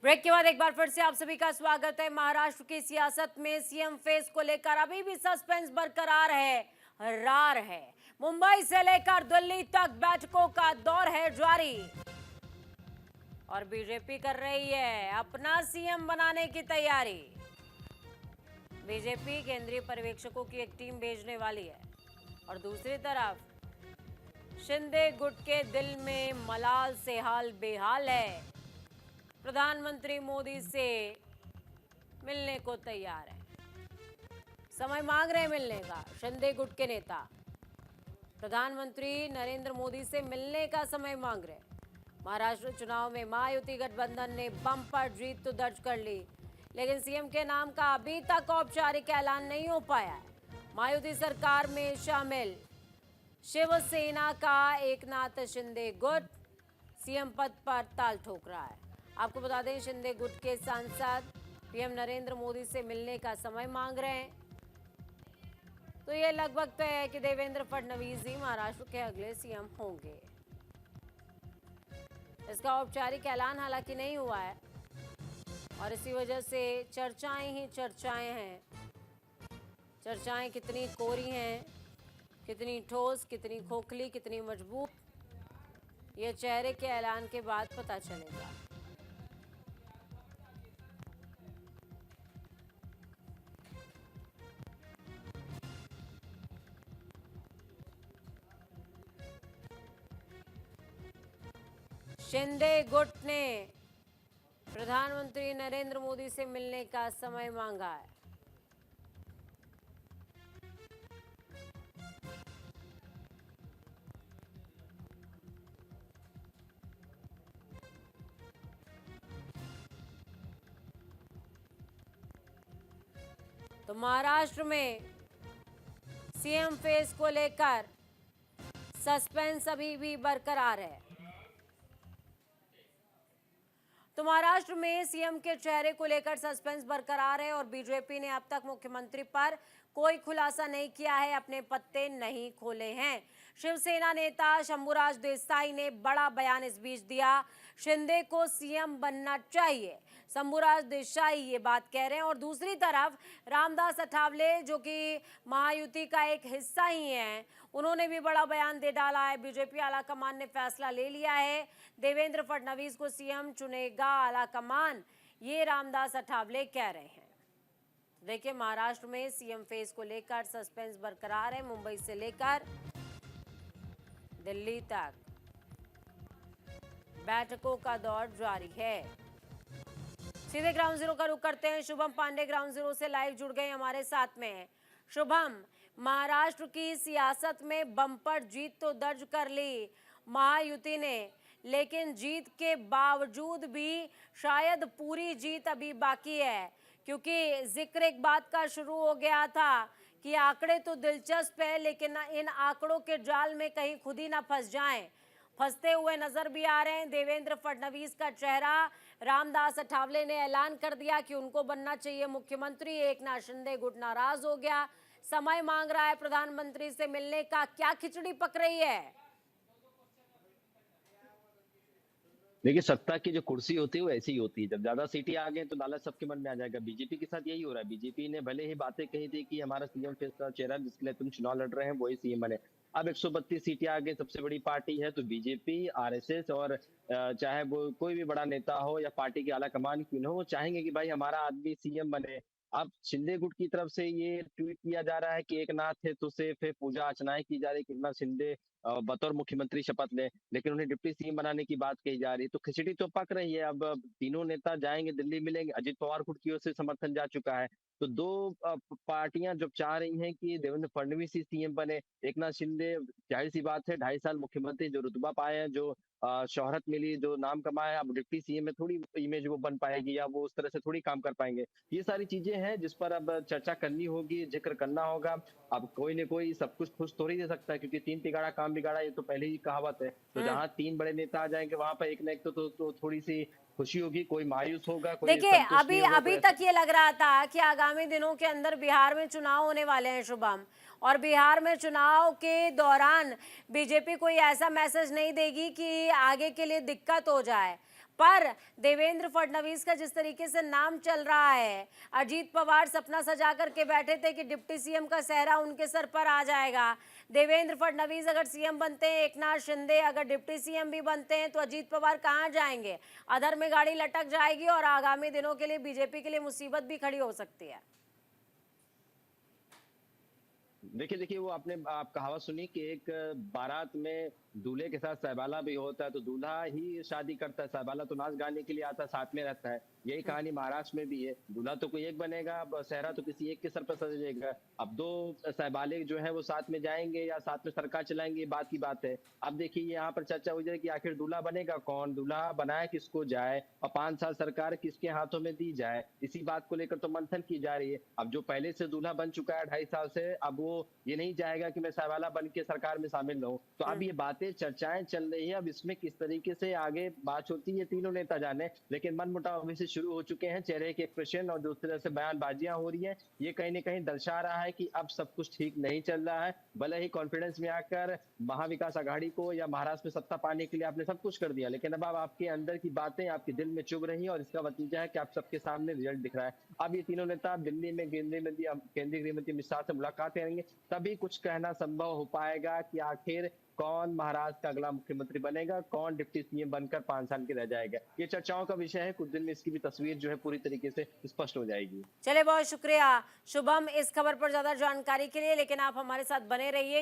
Break के बाद एक बार फिर से आप सभी का स्वागत है। महाराष्ट्र की सियासत में सीएम फेस को लेकर अभी भी सस्पेंस बरकरार है, रार है। मुंबई से लेकर दिल्ली तक बैठकों का दौर है जारी और बीजेपी कर रही है अपना सीएम बनाने की तैयारी। बीजेपी केंद्रीय पर्यवेक्षकों की एक टीम भेजने वाली है और दूसरी तरफ शिंदे गुट के दिल में मलाल से हाल बेहाल है। प्रधानमंत्री मोदी से मिलने को तैयार है, समय मांग रहे हैं मिलने का। शिंदे गुट के नेता प्रधानमंत्री नरेंद्र मोदी से मिलने का समय मांग रहे हैं। महाराष्ट्र चुनाव में महायुति गठबंधन ने बम्पर जीत तो दर्ज कर ली, लेकिन सीएम के नाम का अभी तक औपचारिक ऐलान नहीं हो पाया है। महायुति सरकार में शामिल शिवसेना का एकनाथ शिंदे गुट सीएम पद पर ताल ठोक रहा है। आपको बता दें, शिंदे गुट के सांसद पीएम नरेंद्र मोदी से मिलने का समय मांग रहे हैं, तो ये लगभग तय है कि देवेंद्र फडणवीस ही महाराष्ट्र के अगले सीएम होंगे। इसका औपचारिक ऐलान हालांकि नहीं हुआ है और इसी वजह से चर्चाएं ही चर्चाएं हैं। चर्चाएं कितनी कोरी हैं, कितनी ठोस, कितनी खोखली, कितनी मजबूत, ये चेहरे के ऐलान के बाद पता चलेगा। शिंदे गुट ने प्रधानमंत्री नरेंद्र मोदी से मिलने का समय मांगा है। तो महाराष्ट्र में सीएम फेस को लेकर सस्पेंस अभी भी बरकरार है। तो महाराष्ट्र में सीएम के चेहरे को लेकर सस्पेंस बरकरार है और बीजेपी ने अब तक मुख्यमंत्री पर कोई खुलासा नहीं किया है, अपने पत्ते नहीं खोले हैं। शिवसेना नेता शंभूराज देसाई ने बड़ा बयान इस बीच दिया, शिंदे को सीएम बनना चाहिए। शंभूराज देसाई ये बात कह रहे हैं और दूसरी तरफ रामदास अठावले, जो कि महायुति का एक हिस्सा ही हैं, उन्होंने भी बड़ा बयान दे डाला है। बीजेपी आलाकमान ने फैसला ले लिया है, देवेंद्र फडणवीस को सीएम चुनेगा आलाकमान, ये रामदास अठावले कह रहे हैं। देखिए, महाराष्ट्र में सीएम फेस को लेकर सस्पेंस बरकरार है। मुंबई से लेकर दिल्ली तक बैठकों का दौर जारी है। सीधे ग्राउंड जीरो का रुख करते हैं। शुभम पांडे ग्राउंड जीरो से लाइव जुड़ गए हमारे साथ में। शुभम, महाराष्ट्र की सियासत में बम्पर जीत तो दर्ज कर ली महायुति ने, लेकिन जीत के बावजूद भी शायद पूरी जीत अभी बाकी है, क्योंकि जिक्र एक बात का शुरू हो गया था कि आंकड़े तो दिलचस्प है, लेकिन इन आंकड़ों के जाल में कहीं खुद ही ना फंस जाएं। फंसते हुए नजर भी आ रहे हैं देवेंद्र फडणवीस का चेहरा। रामदास अठावले ने ऐलान कर दिया कि उनको बनना चाहिए मुख्यमंत्री। एकनाथ शिंदे गुट नाराज हो गया, समय मांग रहा है प्रधानमंत्री से मिलने का। क्या खिचड़ी पक रही है? देखिए, सत्ता की जो कुर्सी होती है वो ऐसी ही होती है। जब ज्यादा सीटें आ गई तो लालच सबके मन में आ जाएगा। बीजेपी के साथ यही हो रहा है। बीजेपी ने भले ही बातें कही थी कि हमारा सीएम का चेहरा जिसके लिए तुम चुनाव लड़ रहे हैं वही सीएम बने। अब 132 सीटें आ गई, सबसे बड़ी पार्टी है, तो बीजेपी, आरएसएस और चाहे वो कोई भी बड़ा नेता हो या पार्टी के आला कमान क्यों न हो, वो चाहेंगे कि भाई हमारा आदमी सीएम बने। अब शिंदे गुट की तरफ से ये ट्वीट किया जा रहा है कि एक नाथ है तो सिर्फ पूजा अर्चनाएं की जा रही है कि एकनाथ शिंदे बतौर मुख्यमंत्री शपथ ले, लेकिन उन्हें डिप्टी सीएम बनाने की बात कही जा रही है। तो खिचड़ी तो पक रही है। अब तीनों नेता जाएंगे, दिल्ली मिलेंगे। अजित पवार गुट की ओर से समर्थन जा चुका है। तो दो पार्टियां जब चाह रही हैं कि देवेंद्र फडणवीस ही सीएम बने, एकनाथ शिंदे, जाहिर सी बात है 2.5 साल मुख्यमंत्री जो रुतबा पाए हैं, जो शोहरत मिली, जो नाम कमाया, अब डिप्टी सीएम में थोड़ी इमेज वो बन पाएगी या वो उस तरह से थोड़ी काम कर पाएंगे। ये सारी चीजें हैं जिस पर अब चर्चा करनी होगी, जिक्र करना होगा। अब कोई न कोई सब कुछ खुश थोड़ी दे सकता है, क्योंकि तीन तिगाड़ा काम बिगाड़ा, ये तो पहले ही कहावत है। तो जहां तीन बड़े नेता आ जाएंगे वहां पर एक न एक तो थोड़ी सी खुशी होगी, कोई मायूस होगा, कोई देखिए, संतुष्ट अभी नहीं होगा, अभी कोई तक ये लग रहा था कि आगामी दिनों के अंदर बिहार में चुनाव होने वाले हैं शुभम, और बिहार में चुनाव के दौरान बीजेपी कोई ऐसा मैसेज नहीं देगी कि आगे के लिए दिक्कत हो जाए। पर देवेंद्र फडणवीस का जिस तरीके से नाम चल रहा है, अजीत पवार सपना सजा करके बैठे थे कि डिप्टी सीएम का सेहरा उनके सर पर आ जाएगा। देवेंद्र फडणवीस अगर सीएम बनते हैं, एकनाथ शिंदे अगर डिप्टी सीएम भी बनते हैं, तो अजीत पवार कहां जाएंगे? अधर में गाड़ी लटक जाएगी और आगामी दिनों के लिए बीजेपी के लिए मुसीबत भी खड़ी हो सकती है। देखिए वो आपने आप कहावत सुनी कि एक बारात में दूल्हे के साथ सहबाला भी होता है, तो दूल्हा ही शादी करता है, सहबाला तो नाच गाने के लिए आता है, साथ में रहता है। यही कहानी महाराष्ट्र में भी है। दूल्हा तो कोई एक बनेगा, अब सेहरा तो किसी एक के सर पर सजेगा। अब दो सहबाले जो है वो साथ में जाएंगे या साथ में सरकार चलाएंगे, ये बात की बात है। अब देखिए यहाँ पर चर्चा हो जाए कि आखिर दूल्हा बनेगा कौन, दूल्हा बनाया किसको जाए, और 5 साल सरकार किसके हाथों में दी जाए, इसी बात को लेकर तो मंथन की जा रही है। अब जो पहले से दूल्हा बन चुका है 2.5 साल से, अब वो ये नहीं चाहेगा कि मैं सहवाला बन के सरकार में शामिल रहूं। तो अब ये बातें चर्चाएं चल रही है। अब इसमें किस तरीके से आगे बात होती है तीनों नेता जाने, लेकिन मनमुटाव अभी से शुरू हो चुके हैं। चेहरे के एक्सप्रेशन और दूसरी तरह से बयानबाजियां हो रही है। ये कहीं न कहीं दर्शा रहा है कि अब सब कुछ ठीक नहीं चल रहा है। भले ही कॉन्फिडेंस में आकर महाविकास आघाड़ी को या महाराष्ट्र में सत्ता पाने के लिए आपने सब कुछ कर दिया, लेकिन अब आपके अंदर की बातें आपके दिल में चुभ रही हैं, और इसका नतीजा है कि आप सबके सामने रिजल्ट दिख रहा है। अब ये तीनों नेता दिल्ली में केंद्रीय गृह मंत्री अमित शाह से मुलाकात करेंगे, तभी कुछ कहना संभव हो पाएगा कि आखिर कौन महाराष्ट्र का अगला मुख्यमंत्री बनेगा, कौन डिप्टी सीएम बनकर 5 साल के रह जाएगा। ये चर्चाओं का विषय है। कुछ दिन में इसकी भी तस्वीर जो है पूरी तरीके से स्पष्ट हो जाएगी। चलिए, बहुत शुक्रिया शुभम इस खबर पर ज्यादा जानकारी के लिए, लेकिन आप हमारे साथ बने रहिए।